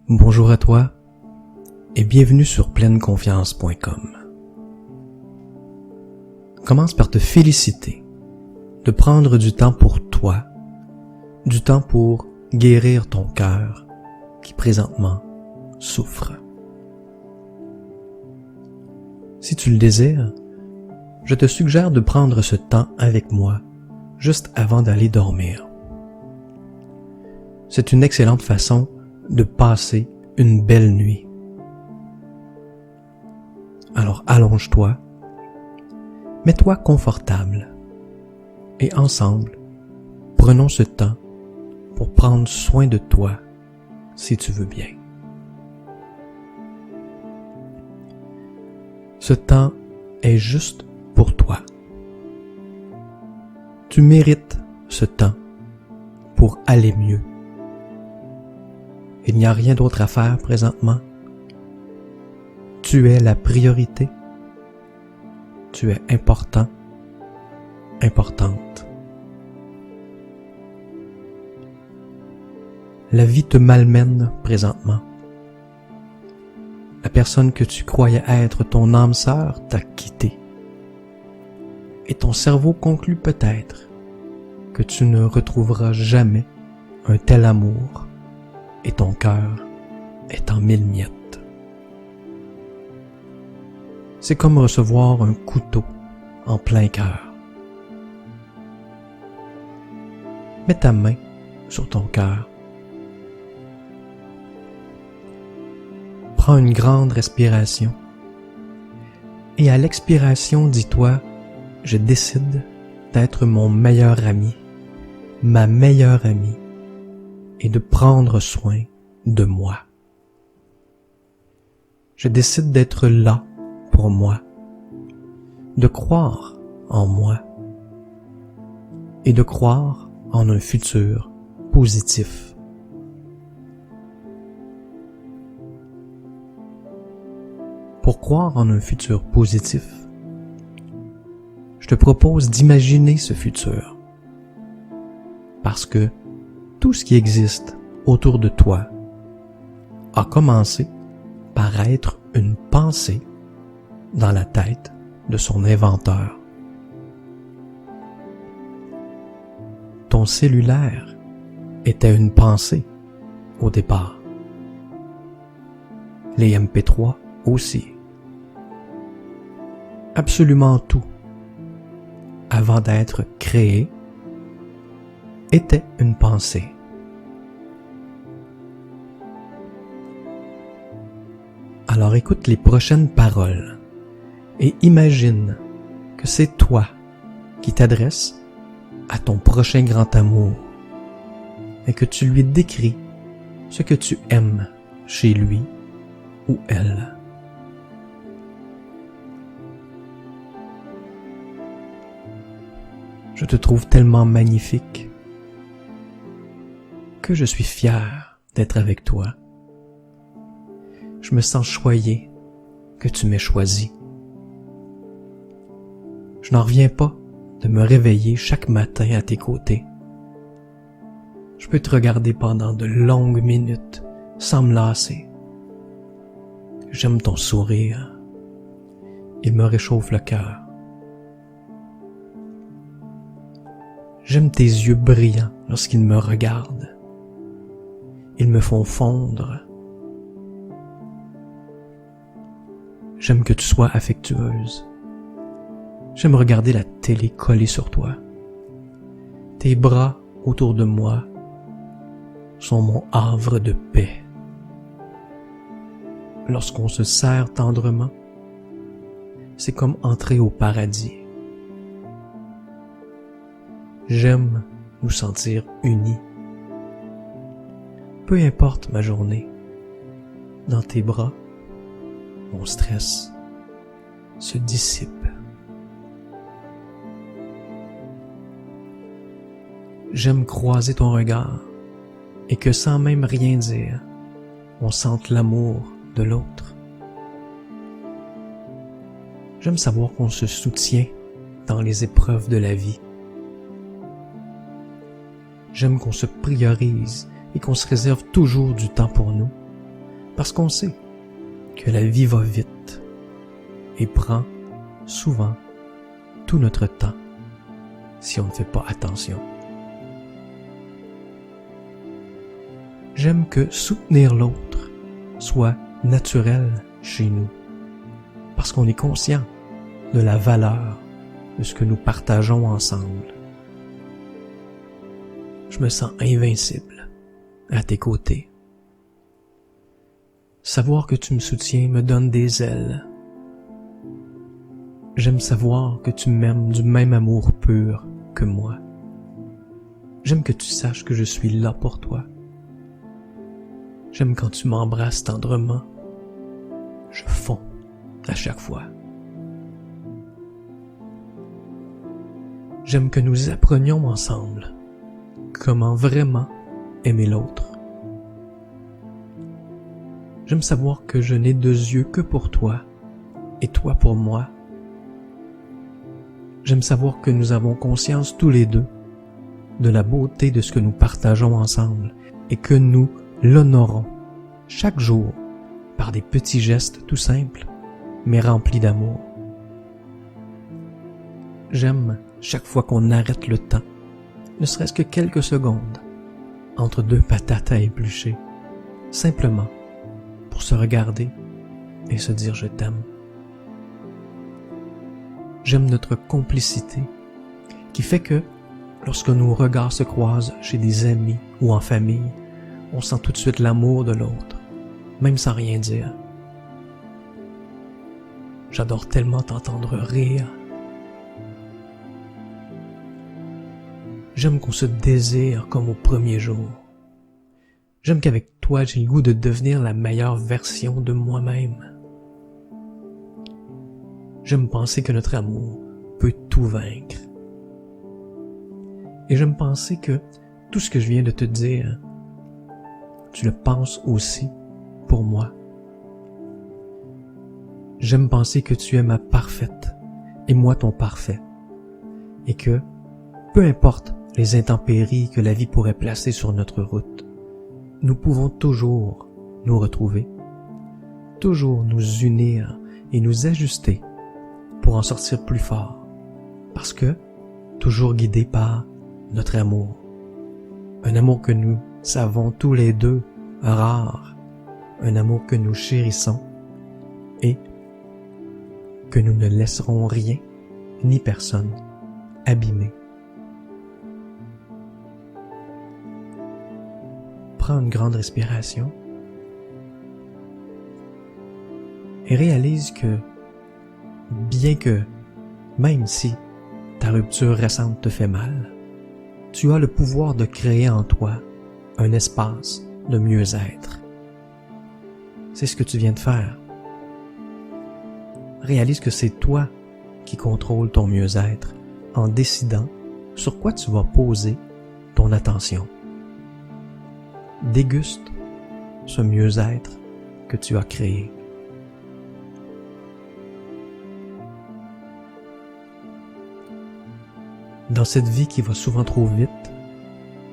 Bonjour à toi et bienvenue sur pleineconfiance.com. Commence par te féliciter de prendre du temps pour toi, du temps pour guérir ton cœur qui présentement souffre. Si tu le désires, je te suggère de prendre ce temps avec moi juste avant d'aller dormir. C'est une excellente façon de passer une belle nuit. Alors allonge-toi, mets-toi confortable et ensemble, prenons ce temps pour prendre soin de toi si tu veux bien. Ce temps est juste pour toi. Tu mérites ce temps pour aller mieux. Il n'y a rien d'autre à faire présentement. Tu es la priorité. Tu es important, importante. La vie te malmène présentement. La personne que tu croyais être ton âme sœur t'a quitté. Et ton cerveau conclut peut-être que tu ne retrouveras jamais un tel amour et ton cœur est en mille miettes. C'est comme recevoir un couteau en plein cœur. Mets ta main sur ton cœur. Prends une grande respiration. Et à l'expiration, dis-toi, je décide d'être mon meilleur ami, ma meilleure amie, et de prendre soin de moi. Je décide d'être là pour moi, de croire en moi et de croire en un futur positif. Pour croire en un futur positif, je te propose d'imaginer ce futur, parce que tout ce qui existe autour de toi a commencé par être une pensée dans la tête de son inventeur. Ton cellulaire était une pensée au départ. Les MP3 aussi. Absolument tout, avant d'être créé, était une pensée. Alors écoute les prochaines paroles et imagine que c'est toi qui t'adresses à ton prochain grand amour et que tu lui décris ce que tu aimes chez lui ou elle. Je te trouve tellement magnifique que je suis fier d'être avec toi. Je me sens choyé que tu m'aies choisi. Je n'en reviens pas de me réveiller chaque matin à tes côtés. Je peux te regarder pendant de longues minutes sans me lasser. J'aime ton sourire. Il me réchauffe le cœur. J'aime tes yeux brillants lorsqu'ils me regardent. Ils me font fondre. J'aime que tu sois affectueuse. J'aime regarder la télé collée sur toi. Tes bras autour de moi sont mon havre de paix. Lorsqu'on se serre tendrement, c'est comme entrer au paradis. J'aime nous sentir unis. Peu importe ma journée, dans tes bras, mon stress se dissipe. J'aime croiser ton regard et que sans même rien dire, on sente l'amour de l'autre. J'aime savoir qu'on se soutient dans les épreuves de la vie. J'aime qu'on se priorise et qu'on se réserve toujours du temps pour nous, Parce qu'on sait que la vie va vite et prend souvent tout notre temps si on ne fait pas attention. J'aime que soutenir l'autre soit naturel chez nous, parce qu'on est conscient de la valeur de ce que nous partageons ensemble. Je me sens invincible à tes côtés. Savoir que tu me soutiens me donne des ailes. J'aime savoir que tu m'aimes du même amour pur que moi. J'aime que tu saches que je suis là pour toi. J'aime quand tu m'embrasses tendrement. Je fonds à chaque fois. J'aime que nous apprenions ensemble comment vraiment aimer l'autre. J'aime savoir que je n'ai deux yeux que pour toi et toi pour moi. J'aime savoir que nous avons conscience tous les deux de la beauté de ce que nous partageons ensemble et que nous l'honorons chaque jour par des petits gestes tout simples mais remplis d'amour. J'aime chaque fois qu'on arrête le temps, ne serait-ce que quelques secondes, entre deux patates à éplucher, simplement pour se regarder et se dire je t'aime. J'aime notre complicité qui fait que lorsque nos regards se croisent chez des amis ou en famille, on sent tout de suite l'amour de l'autre, même sans rien dire. J'adore tellement t'entendre rire. J'aime qu'on se désire comme au premier jour. J'aime qu'avec toi, j'ai le goût de devenir la meilleure version de moi-même. J'aime penser que notre amour peut tout vaincre. Et j'aime penser que tout ce que je viens de te dire, tu le penses aussi pour moi. J'aime penser que tu es ma parfaite et moi ton parfait. Et que, peu importe les intempéries que la vie pourrait placer sur notre route, nous pouvons toujours nous retrouver, toujours nous unir et nous ajuster pour en sortir plus fort, parce que toujours guidés par notre amour, un amour que nous savons tous les deux rare, un amour que nous chérissons et que nous ne laisserons rien ni personne abîmer. Prends une grande respiration et réalise que, bien que, même si ta rupture récente te fait mal, tu as le pouvoir de créer en toi un espace de mieux-être. C'est ce que tu viens de faire. Réalise que c'est toi qui contrôles ton mieux-être en décidant sur quoi tu vas poser ton attention. Déguste ce mieux-être que tu as créé. Dans cette vie qui va souvent trop vite,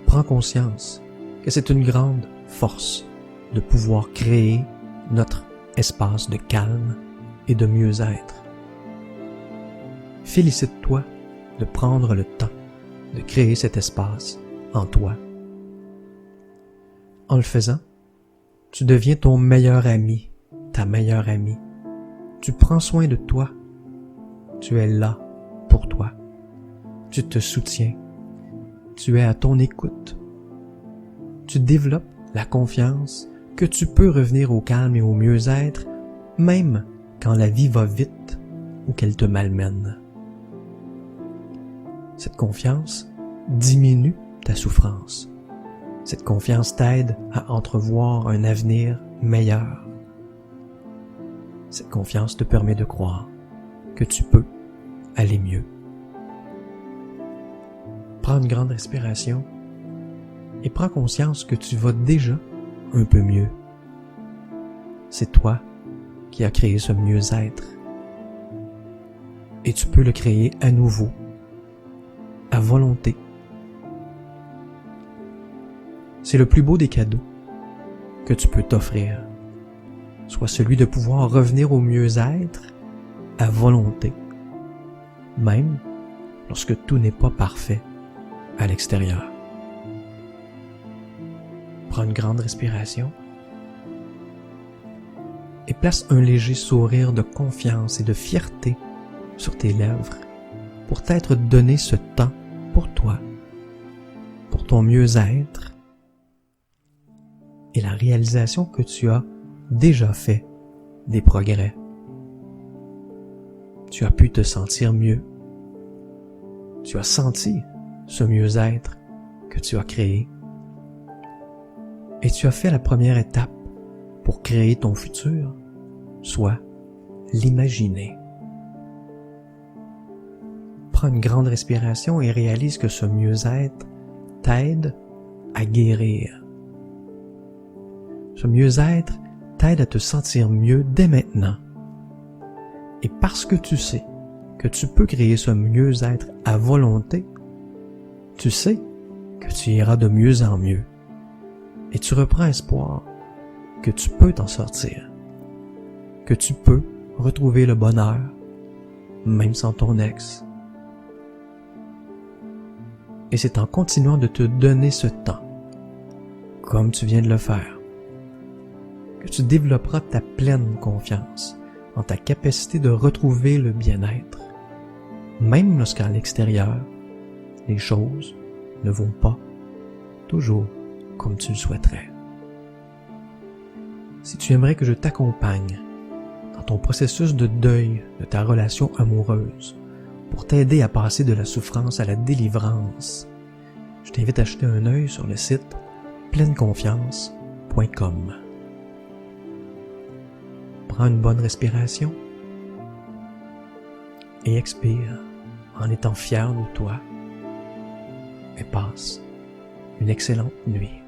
prends conscience que c'est une grande force de pouvoir créer notre espace de calme et de mieux-être. Félicite-toi de prendre le temps de créer cet espace en toi. En le faisant, tu deviens ton meilleur ami, ta meilleure amie. Tu prends soin de toi. Tu es là pour toi. Tu te soutiens. Tu es à ton écoute. Tu développes la confiance que tu peux revenir au calme et au mieux-être, même quand la vie va vite ou qu'elle te malmène. Cette confiance diminue ta souffrance. Cette confiance t'aide à entrevoir un avenir meilleur. Cette confiance te permet de croire que tu peux aller mieux. Prends une grande respiration et prends conscience que tu vas déjà un peu mieux. C'est toi qui as créé ce mieux-être. Et tu peux le créer à nouveau, à volonté. C'est le plus beau des cadeaux que tu peux t'offrir soit celui de pouvoir revenir au mieux-être à volonté, même lorsque tout n'est pas parfait à l'extérieur. Prends une grande respiration et place un léger sourire de confiance et de fierté sur tes lèvres pour t'être donné ce temps pour toi, pour ton mieux-être et la réalisation que tu as déjà fait des progrès. Tu as pu te sentir mieux. Tu as senti ce mieux-être que tu as créé. Et tu as fait la première étape pour créer ton futur, soit l'imaginer. Prends une grande respiration et réalise que ce mieux-être t'aide à guérir. Ce mieux-être t'aide à te sentir mieux dès maintenant. Et parce que tu sais que tu peux créer ce mieux-être à volonté, tu sais que tu iras de mieux en mieux. Et tu reprends espoir que tu peux t'en sortir, que tu peux retrouver le bonheur, même sans ton ex. Et c'est en continuant de te donner ce temps, comme tu viens de le faire, que tu développeras ta pleine confiance en ta capacité de retrouver le bien-être, même lorsqu'à l'extérieur, les choses ne vont pas toujours comme tu le souhaiterais. Si tu aimerais que je t'accompagne dans ton processus de deuil de ta relation amoureuse pour t'aider à passer de la souffrance à la délivrance, je t'invite à jeter un œil sur le site pleineconfiance.com. Prends une bonne respiration et expire en étant fier de toi et passe une excellente nuit.